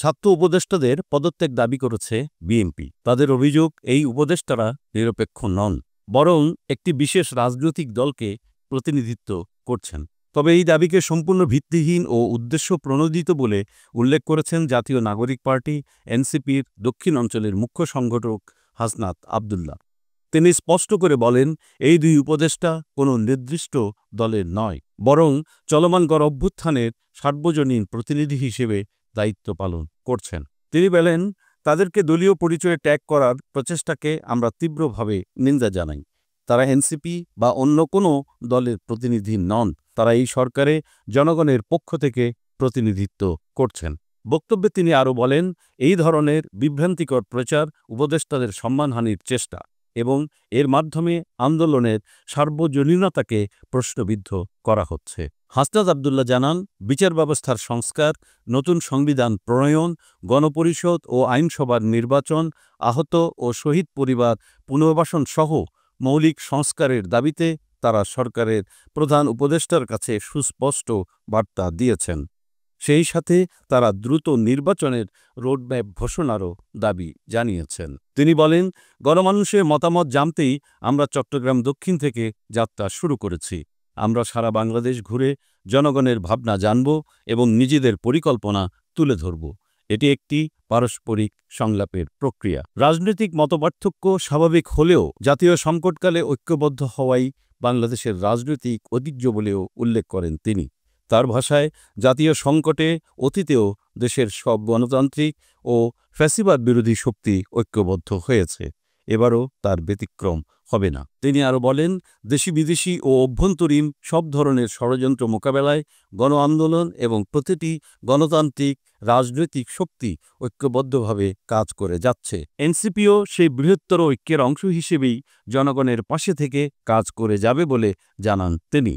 ছাত্র উপদেষ্টাদের পদত্যাগ দাবি করেছে বিএনপি। তাদের অভিযোগ, এই উপদেষ্টারা নিরপেক্ষ নন, বরং একটি বিশেষ রাজনৈতিক দলকে প্রতিনিধিত্ব করছেন। তবে এই দাবিকে সম্পূর্ণ ভিত্তিহীন ও উদ্দেশ্য প্রণোদিত বলে উল্লেখ করেছেন জাতীয় নাগরিক পার্টি এনসিপির দক্ষিণ অঞ্চলের মুখ্য সংগঠক হাসনাত আবদুল্লাহ। তিনি স্পষ্ট করে বলেন, এই দুই উপদেষ্টা কোনো নির্দিষ্ট দলের নয়, বরং চলমান গণ অভ্যুত্থানের সার্বজনীন প্রতিনিধি হিসেবে দায়িত্ব পালন করছেন। তিনি বলেন, তাদেরকে দলীয় পরিচয়ে ট্যাগ করার প্রচেষ্টাকে আমরা তীব্রভাবে নিন্দা জানাই। তারা এনসিপি বা অন্য কোনো দলের প্রতিনিধি নন। তারা এই সরকারে জনগণের পক্ষ থেকে প্রতিনিধিত্ব করছেন। বক্তব্যে তিনি আরও বলেন, এই ধরনের বিভ্রান্তিকর প্রচার উপদেষ্টাদের সম্মানহানির চেষ্টা এবং এর মাধ্যমে আন্দোলনের সার্বজনীনতাকে প্রশ্নবিদ্ধ করা হচ্ছে। হাসনাত আবদুল্লাহ জানান, বিচার ব্যবস্থার সংস্কার, নতুন সংবিধান প্রণয়ন, গণপরিষদ ও আইনসভার নির্বাচন, আহত ও শহীদ পরিবার পুনর্বাসন সহ মৌলিক সংস্কারের দাবিতে তারা সরকারের প্রধান উপদেষ্টার কাছে সুস্পষ্ট বার্তা দিয়েছেন। সেই সাথে তারা দ্রুত নির্বাচনের রোডম্যাপ ঘোষণারও দাবি জানিয়েছেন। তিনি বলেন, গণমানুষের মতামত জানতেই আমরা চট্টগ্রাম দক্ষিণ থেকে যাত্রা শুরু করেছি। আমরা সারা বাংলাদেশ ঘুরে জনগণের ভাবনা জানব এবং নিজেদের পরিকল্পনা তুলে ধরব। এটি একটি পারস্পরিক সংলাপের প্রক্রিয়া। রাজনৈতিক মতপার্থক্য স্বাভাবিক হলেও জাতীয় সংকটকালে ঐক্যবদ্ধ হওয়াই বাংলাদেশের রাজনৈতিক ঐতিহ্য বলেও উল্লেখ করেন তিনি। তার ভাষায়, জাতীয় সংকটে অতীতেও দেশের সব গণতান্ত্রিক ও ফ্যাসিবাদ বিরোধী শক্তি ঐক্যবদ্ধ হয়েছে, এবারও তার ব্যতিক্রম হবে না। তিনি আরও বলেন, দেশি বিদেশি ও অভ্যন্তরীণ সব ধরনের ষড়যন্ত্র মোকাবেলায় গণ আন্দোলন এবং প্রতিটি গণতান্ত্রিক রাজনৈতিক শক্তি ঐক্যবদ্ধভাবে কাজ করে যাচ্ছে। এনসিপিও সেই বৃহত্তর ঐক্যের অংশ হিসেবেই জনগণের পাশে থেকে কাজ করে যাবে বলে জানান তিনি।